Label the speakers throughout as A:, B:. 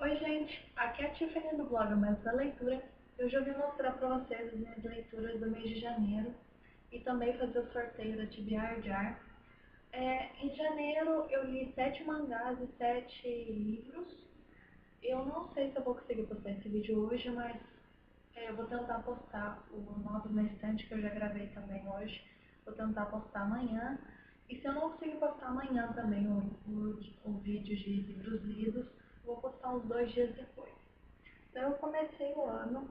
A: Oi gente, aqui é a Tiffany do blog Mais da Leitura. Eu já vim mostrar para vocês as minhas leituras do mês de janeiro e também fazer o sorteio da TBR. Em janeiro eu li 7 mangás e 7 livros. Eu não sei se eu vou conseguir postar esse vídeo hoje, mas eu vou tentar postar o Novos na Estante, que eu já gravei também hoje. Vou tentar postar amanhã. E se eu não conseguir postar amanhã também o vídeo de livros lidos, vou postar uns 2 dias depois. Então eu comecei o ano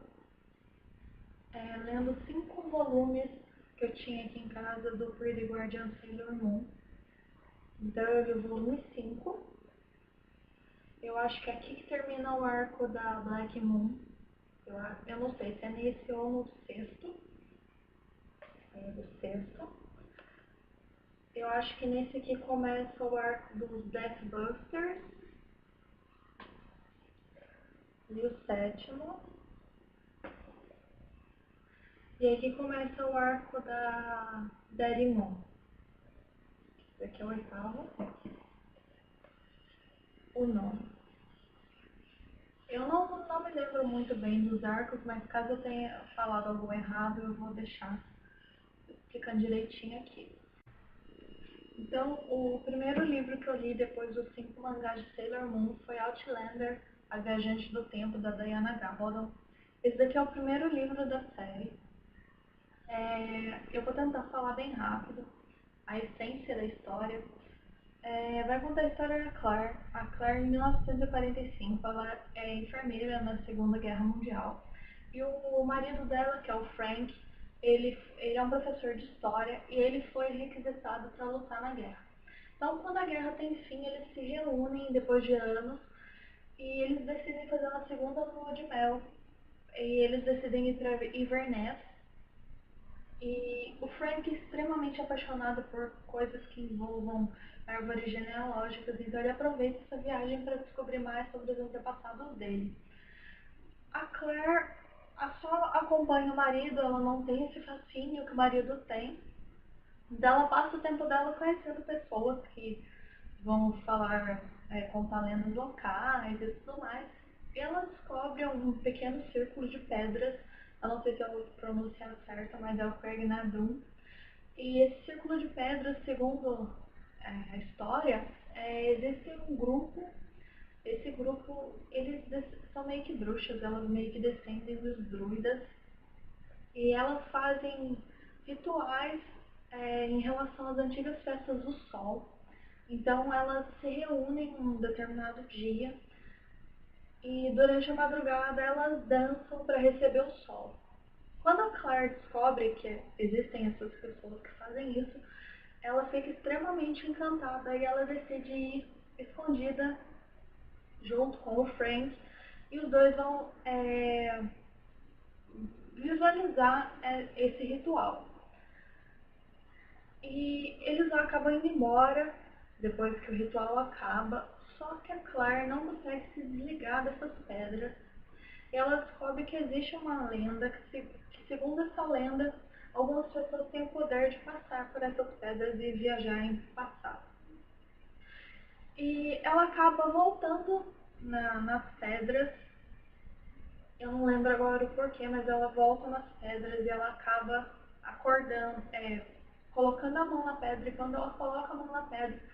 A: lendo 5 volumes que eu tinha aqui em casa do Pretty Guardian Sailor Moon. Então eu li o volume 5. Eu acho que é aqui que termina o arco da Black Moon. Eu não sei se é nesse ou no sexto. É do sexto. Eu acho que nesse aqui começa o arco dos Death Busters. E o sétimo. E aqui começa o arco da Daddy Moon. Esse aqui é o oitavo. O nono. Eu não me lembro muito bem dos arcos, mas caso eu tenha falado algo errado, eu vou deixar explicando direitinho aqui. Então, o primeiro livro que eu li depois dos 5 mangás de Sailor Moon foi Outlander, A Viajante do Tempo, da Diana Gabaldon. Esse daqui é o primeiro livro da série. Eu vou tentar falar bem rápido a essência da história. Vai contar a história da Claire. A Claire, em 1945, ela é enfermeira na Segunda Guerra Mundial. E o marido dela, que é o Frank, ele é um professor de história e ele foi requisitado para lutar na guerra. Então, quando a guerra tem fim, eles se reúnem depois de anos e eles decidem fazer uma segunda lua de mel. E eles decidem ir para Inverness. E o Frank é extremamente apaixonado por coisas que envolvam árvores genealógicas, então ele aproveita essa viagem para descobrir mais sobre os antepassados dele. A Claire só acompanha o marido, ela não tem esse fascínio que o marido tem. Então ela passa o tempo dela conhecendo pessoas que vão contar lendas locais e tudo mais. E ela descobre um pequeno círculo de pedras, eu não sei se eu vou pronunciar certo, mas é o Craig-Nardun. E esse círculo de pedras, segundo a história, existe um grupo. Esse grupo, eles são meio que bruxas, elas meio que descendem dos druidas. E elas fazem rituais em relação às antigas festas do sol. Então elas se reúnem num determinado dia e durante a madrugada elas dançam para receber o sol. Quando a Claire descobre que existem essas pessoas que fazem isso, ela fica extremamente encantada e ela decide ir escondida junto com o Frank e os dois vão visualizar esse ritual. E eles acabam indo embora depois que o ritual acaba, só que a Claire não consegue se desligar dessas pedras. E ela descobre que existe uma lenda que segundo essa lenda, algumas pessoas têm o poder de passar por essas pedras e viajar em passado. E ela acaba voltando nas pedras. Eu não lembro agora o porquê, mas ela volta nas pedras e ela acaba acordando, colocando a mão na pedra. E quando ela coloca a mão na pedra,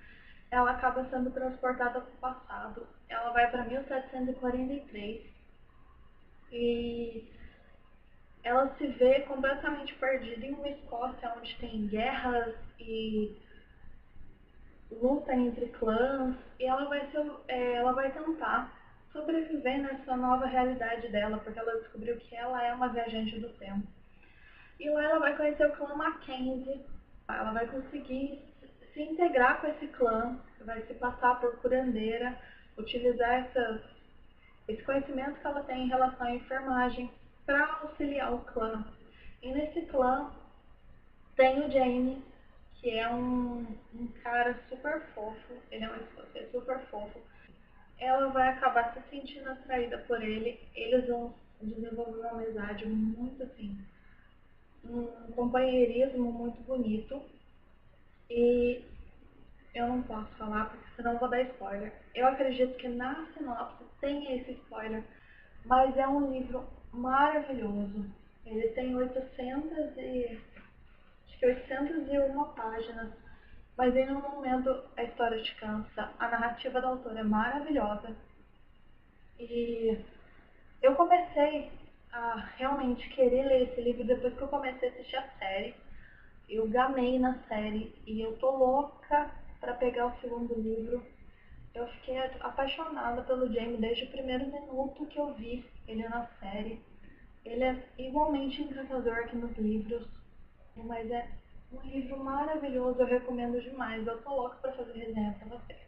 A: ela acaba sendo transportada para o passado. Ela vai para 1743 e ela se vê completamente perdida em uma Escócia onde tem guerras e luta entre clãs, e ela vai tentar sobreviver nessa nova realidade dela, porque ela descobriu que ela é uma viajante do tempo. E lá ela vai conhecer o clã Mackenzie, ela vai conseguir se integrar com esse clã, vai se passar por curandeira, utilizar esse conhecimento que ela tem em relação à enfermagem para auxiliar o clã. E nesse clã tem o Jamie, que é um cara super fofo, ele é um escocês super fofo. Ela vai acabar se sentindo atraída por ele, eles vão desenvolver uma amizade muito assim, um companheirismo muito bonito. E eu não posso falar porque senão eu vou dar spoiler. Eu acredito que na sinopse tem esse spoiler, mas é um livro maravilhoso. Ele tem 801 páginas, mas em nenhum momento a história te cansa. A narrativa da autora é maravilhosa. E eu comecei a realmente querer ler esse livro depois que eu comecei a assistir a série. Eu gamei na série e eu tô louca pra pegar o segundo livro. Eu fiquei apaixonada pelo Jamie desde o primeiro minuto que eu vi ele na série. Ele é igualmente encantador aqui nos livros, mas é um livro maravilhoso, eu recomendo demais. Eu tô louca pra fazer resenha pra vocês.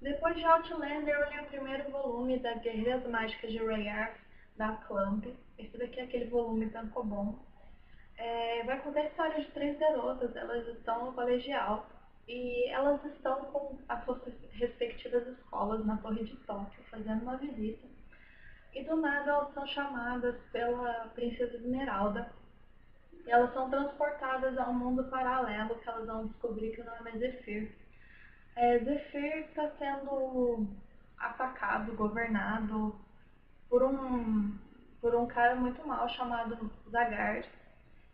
A: Depois de Outlander, eu li o primeiro volume da Guerreiras Mágicas de Rayard, da Clamp. Esse daqui é aquele volume tankobon. Vai contar a história de três garotas, elas estão no colegial e elas estão com as suas respectivas escolas na Torre de Tóquio, fazendo uma visita. E do nada elas são chamadas pela Princesa Esmeralda e elas são transportadas a um mundo paralelo que elas vão descobrir que o nome é Zephyr. Zephyr está sendo atacado, governado por um cara muito mal chamado Zagard.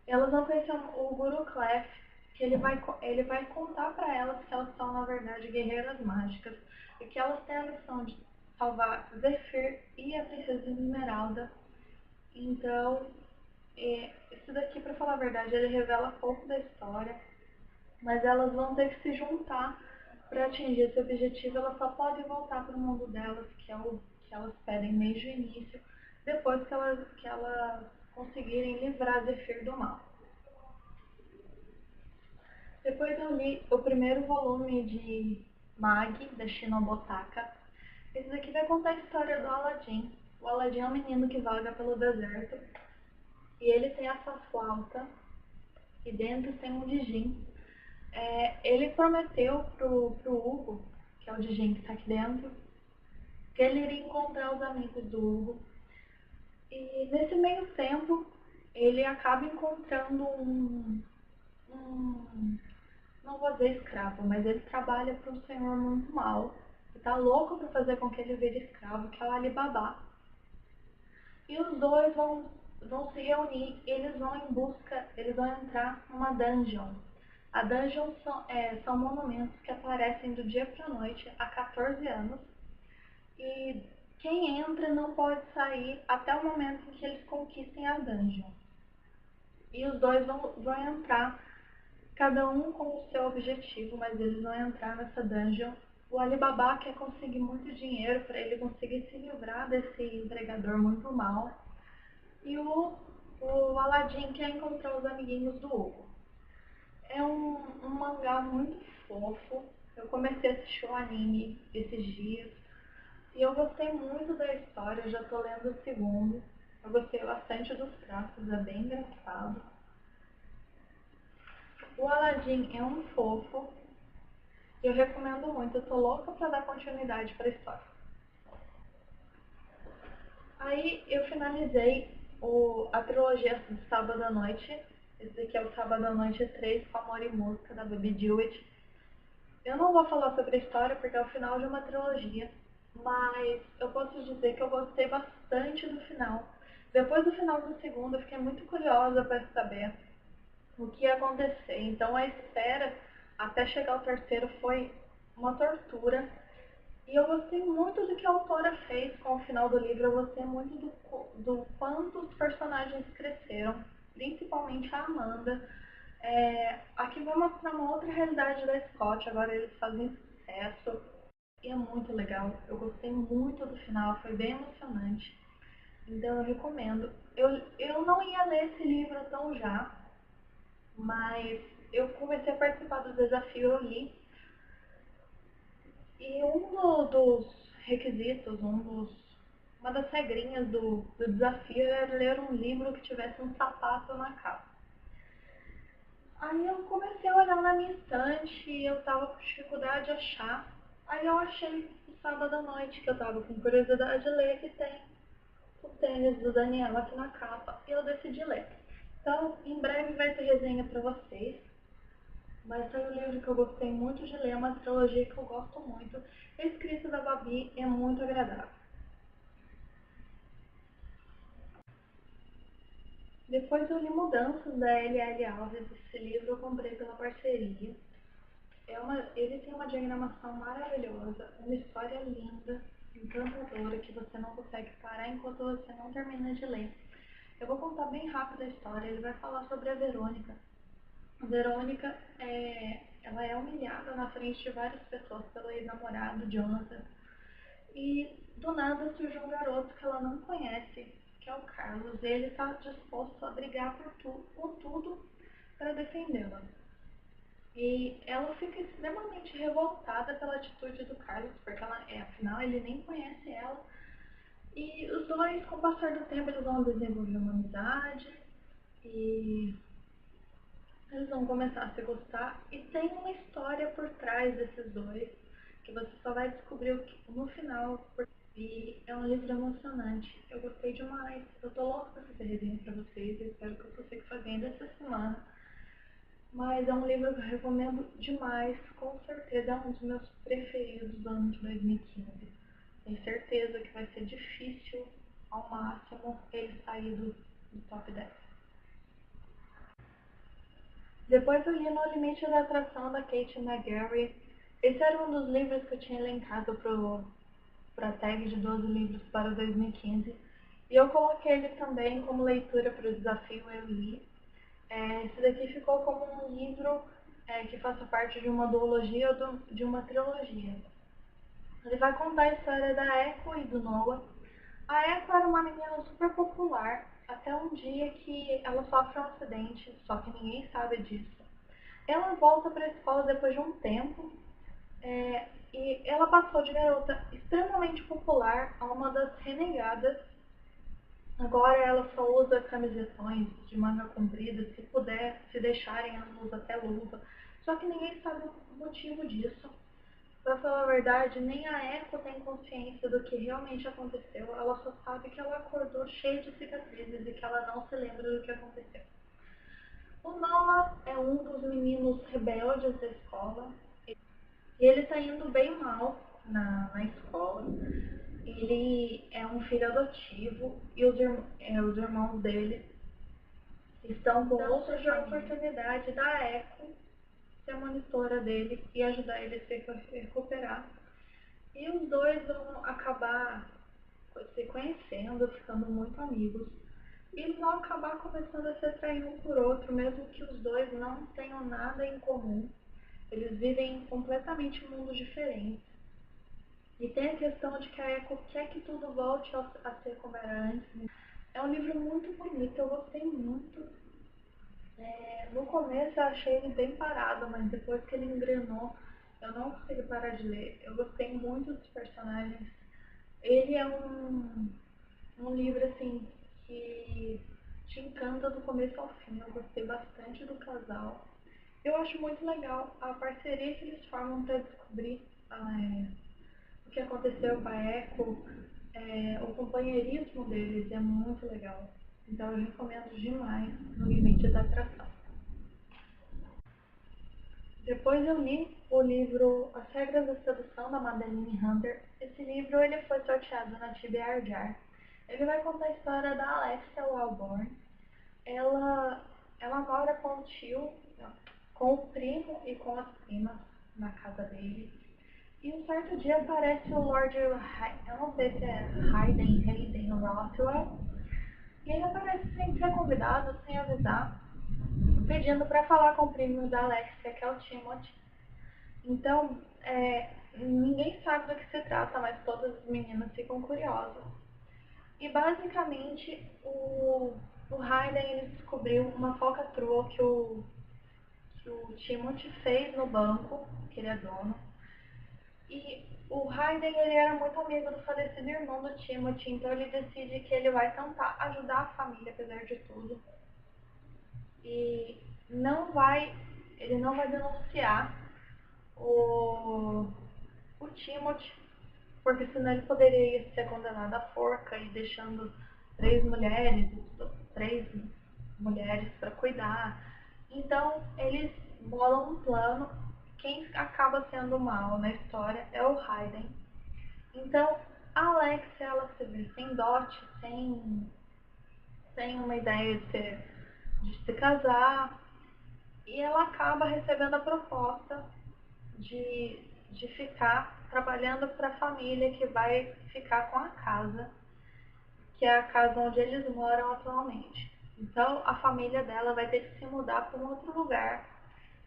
A: Elas vão conhecer o Guru Clef, que ele vai contar para elas que elas são, na verdade, guerreiras mágicas e que elas têm a missão de salvar Zephyr e a Princesa Esmeralda. Então, isso daqui, para falar a verdade, ele revela pouco da história, mas elas vão ter que se juntar para atingir esse objetivo. Elas só podem voltar para o mundo delas, que é o que elas pedem desde o início, depois que elas conseguirem livrar Zephyr do mal. Depois eu li o primeiro volume de Mag, da Shinobotaka. Esse daqui vai contar a história do Aladdin. O Aladdin é um menino que vaga pelo deserto e ele tem essa flauta e dentro tem um Djinn. Ele prometeu pro Hugo, que é o Djinn que está aqui dentro, que ele iria encontrar os amigos do Hugo. E nesse meio tempo, ele acaba encontrando não vou dizer escravo, mas ele trabalha para um senhor muito mau, que tá louco para fazer com que ele vire escravo, que é o Alibaba. E os dois vão se reunir, eles vão entrar numa dungeon. A dungeon são monumentos que aparecem do dia para a noite há 14 anos. E quem entra não pode sair até o momento em que eles conquistem a dungeon. E os dois vão entrar, cada um com o seu objetivo, mas eles vão entrar nessa dungeon. O Alibaba quer conseguir muito dinheiro para ele conseguir se livrar desse empregador muito mau. E o Aladdin quer encontrar os amiguinhos do Hugo. É um mangá muito fofo. Eu comecei a assistir o anime esses dias. E eu gostei muito da história, eu já tô lendo o segundo. Eu gostei bastante dos traços, é bem engraçado. O Aladdin é um fofo. Eu recomendo muito, eu tô louca pra dar continuidade pra história. Aí eu finalizei a trilogia do Sábado à Noite. Esse aqui é o Sábado à Noite 3 com Amor e Música, da Baby Jewett. Eu não vou falar sobre a história porque é o final de uma trilogia, mas eu posso dizer que eu gostei bastante do final. Depois do final do segundo, eu fiquei muito curiosa para saber o que ia acontecer. Então a espera até chegar ao terceiro foi uma tortura. E eu gostei muito do que a autora fez com o final do livro. Eu gostei muito do quanto os personagens cresceram, principalmente a Amanda. Aqui vai mostrar uma outra realidade da Scott. Agora eles fazem sucesso. E é muito legal. Eu gostei muito do final, foi bem emocionante. Então eu recomendo. Eu não ia ler esse livro tão já, mas eu comecei a participar do desafio, eu li. E dos requisitos, uma das regrinhas do desafio era ler um livro que tivesse um sapato na capa. Aí eu comecei a olhar na minha estante e eu tava com dificuldade de achar. Aí eu achei o Sábado à Noite, que eu tava com curiosidade de ler, que tem o tênis do Daniel aqui na capa, e eu decidi ler. Então, em breve vai ter resenha pra vocês. Mas foi um livro que eu gostei muito de ler, é uma trilogia que eu gosto muito. A escrita da Babi é muito agradável. Depois eu li Mudanças, da L.L. Alves. Esse livro eu comprei pela parceria. Ele tem uma diagramação maravilhosa, uma história linda, encantadora, que você não consegue parar enquanto você não termina de ler. Eu vou contar bem rápido a história. Ele vai falar sobre a Verônica. A Verônica ela é humilhada na frente de várias pessoas pelo ex-namorado Jonathan. E do nada surge um garoto que ela não conhece, que é o Carlos, e ele está disposto a brigar por tudo para defendê-la. E ela fica extremamente revoltada pela atitude do Carlos, porque afinal ele nem conhece ela. E os dois, com o passar do tempo, eles vão desenvolver uma amizade e eles vão começar a se gostar. E tem uma história por trás desses dois que você só vai descobrir no final. E é um livro emocionante. Eu gostei demais. Eu tô louca pra fazer resenha pra vocês. Eu espero que eu consiga fazer ainda essa semana. Mas é um livro que eu recomendo demais. Com certeza é um dos meus preferidos do ano de 2015. Tenho certeza que vai ser difícil ao máximo ele sair do top 10. Depois eu li No Limite da Atração, da Kate McGarry. Esse era um dos livros que eu tinha elencado para a tag de 12 livros para 2015. E eu coloquei ele também como leitura para o desafio Eu Li. Esse daqui ficou como um livro que faça parte de uma duologia ou de uma trilogia. Ele vai contar a história da Echo e do Noah. A Echo era uma menina super popular, até um dia que ela sofre um acidente, só que ninguém sabe disso. Ela volta para a escola depois de um tempo, e ela passou de garota extremamente popular a uma das renegadas. Agora ela só usa camisetões de manga comprida, se puder, se deixarem, ela usa até luva. Só que ninguém sabe o motivo disso. Pra falar a verdade, nem a Echo tem consciência do que realmente aconteceu. Ela só sabe que ela acordou cheia de cicatrizes e que ela não se lembra do que aconteceu. O Noah é um dos meninos rebeldes da escola. E ele tá indo bem mal na escola. Ele é um filho adotivo e os irmãos dele estão com outra oportunidade da Echo ser monitora dele e ajudar ele a se recuperar. E os dois vão acabar se conhecendo, ficando muito amigos. E eles vão acabar começando a se atrair um por outro, mesmo que os dois não tenham nada em comum. Eles vivem completamente mundos diferentes. E tem a questão de que a Echo quer que tudo volte a ser como era antes. É um livro muito bonito, eu gostei muito. No começo eu achei ele bem parado, mas depois que ele engrenou, eu não consegui parar de ler. Eu gostei muito dos personagens. Ele é um livro assim que te encanta do começo ao fim. Eu gostei bastante do casal. Eu acho muito legal a parceria que eles formam para descobrir o que aconteceu com a Echo. O companheirismo deles é muito legal. Então eu recomendo demais No Limite da Atração. Depois eu li o livro As Regras da Sedução, da Madeline Hunter. Esse livro ele foi sorteado na TBR. Ele vai contar a história da Alexia Wellborn. Ela, ela mora com o tio, com o primo e com as primas na casa dele. E um certo dia aparece o Lord, eu não sei se é Hayden Rothwell, e ele aparece sem ser convidado, sem avisar, pedindo para falar com o primo da Alexia, que é o Timothy. Então, ninguém sabe do que se trata, mas todas as meninas ficam curiosas. E basicamente o Hayden ele descobriu uma falcatrua que o Timothy fez no banco, que ele é dono. E o Hayden ele era muito amigo do falecido irmão do Timothy, então ele decide que ele vai tentar ajudar a família apesar de tudo. E ele não vai denunciar o, o Timothy, porque senão ele poderia ser condenado à forca e deixando três mulheres para cuidar. Então eles bolam um plano. Quem acaba sendo mal na história é o Hayden. Então, a Alexia, ela se vê sem dote, sem uma ideia de se casar, e ela acaba recebendo a proposta de ficar trabalhando para a família que vai ficar com a casa, que é a casa onde eles moram atualmente. Então, a família dela vai ter que se mudar para um outro lugar,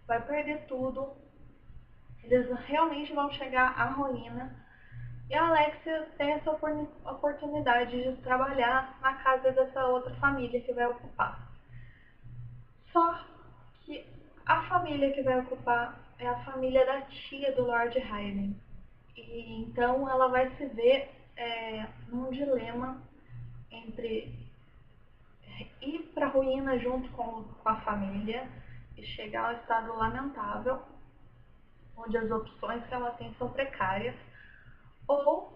A: vai perder tudo, eles realmente vão chegar à ruína. E a Alexia tem essa oportunidade de trabalhar na casa dessa outra família que vai ocupar. Só que a família que vai ocupar é a família da tia do Lord Hayden. E então ela vai se ver num dilema entre ir para a ruína junto com a família e chegar a um estado lamentável, onde as opções que ela tem são precárias, ou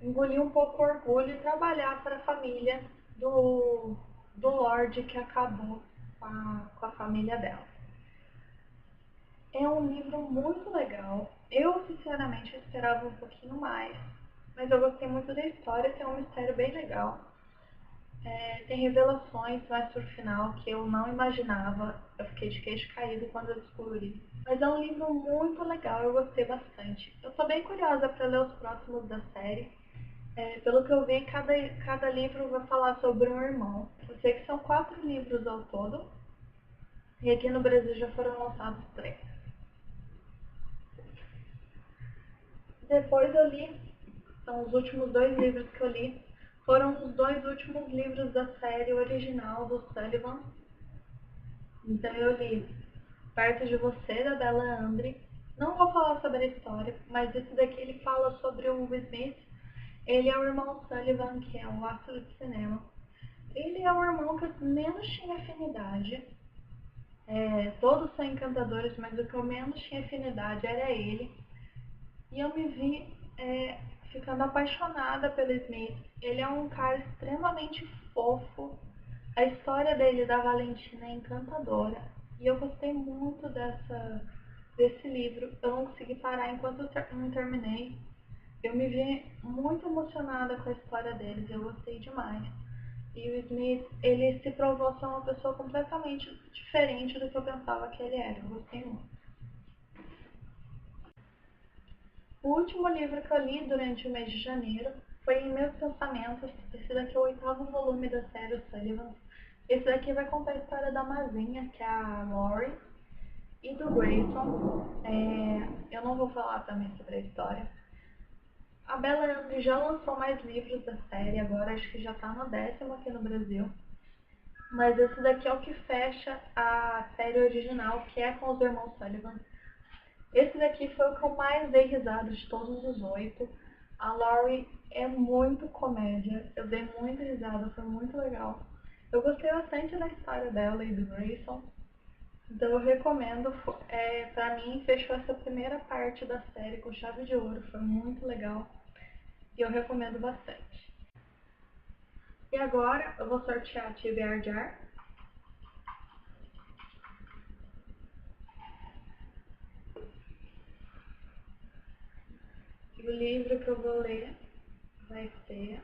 A: engolir um pouco o orgulho e trabalhar para a família do Lorde que acabou com a família dela. É um livro muito legal. Eu, sinceramente, esperava um pouquinho mais, mas eu gostei muito da história, tem um mistério bem legal. Tem revelações mais pro final que eu não imaginava. Eu fiquei de queixo caído quando eu descobri. Mas é um livro muito legal, eu gostei bastante. Eu tô bem curiosa para ler os próximos da série. Pelo que eu vi, cada livro vai falar sobre um irmão. Eu sei que são 4 livros ao todo. E aqui no Brasil já foram lançados 3. Depois eu li, são os últimos 2 livros que eu li. Foram os 2 últimos livros da série original do Sullivan. Então eu li Perto de Você, da Bella Andre. Não vou falar sobre a história, mas esse daqui ele fala sobre o Will Smith. Ele é o irmão Sullivan, que é um astro de cinema. Ele é o irmão que eu menos tinha afinidade. Todos são encantadores, mas o que eu menos tinha afinidade era ele. E eu me vi ficando apaixonada pelo Smith. Ele é um cara extremamente fofo. A história dele da Valentina é encantadora. E eu gostei muito desse livro. Eu não consegui parar enquanto eu não terminei. Eu me vi muito emocionada com a história deles. Eu gostei demais. E o Smith, ele se provou ser uma pessoa completamente diferente do que eu pensava que ele era. Eu gostei muito. O último livro que eu li durante o mês de janeiro foi Em Meus Pensamentos. Esse daqui é o 8º volume da série Sullivan. Esse daqui vai contar a história da Mazinha, que é a Lori, e do Grayson. Eu não vou falar também sobre a história. A Bella Ramsey já lançou mais livros da série, agora acho que já está no 10º aqui no Brasil. Mas esse daqui é o que fecha a série original, que é com os irmãos Sullivan. Esse daqui foi o que eu mais dei risada de todos os 8. A Laurie é muito comédia, eu dei muita risada, foi muito legal. Eu gostei bastante da história dela e do Grayson, então eu recomendo. Pra mim, fechou essa primeira parte da série com chave de ouro, foi muito legal e eu recomendo bastante. E agora eu vou sortear a TBR Jar. E o livro que eu vou ler vai ser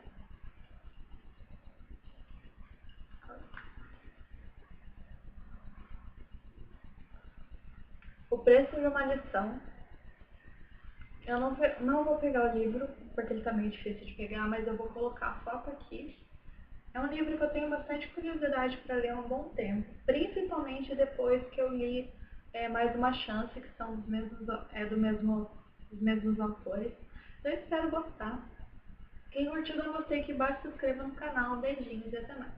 A: O Preço de uma Lição. Eu não vou pegar o livro, porque ele tá meio difícil de pegar, mas eu vou colocar a foto aqui. É um livro que eu tenho bastante curiosidade para ler há um bom tempo, principalmente depois que eu li Mais Uma Chance, que são dos mesmos autores. Eu espero gostar. Quem curtiu, eu gostei, que basta se inscreva no canal. Beijinhos e até mais.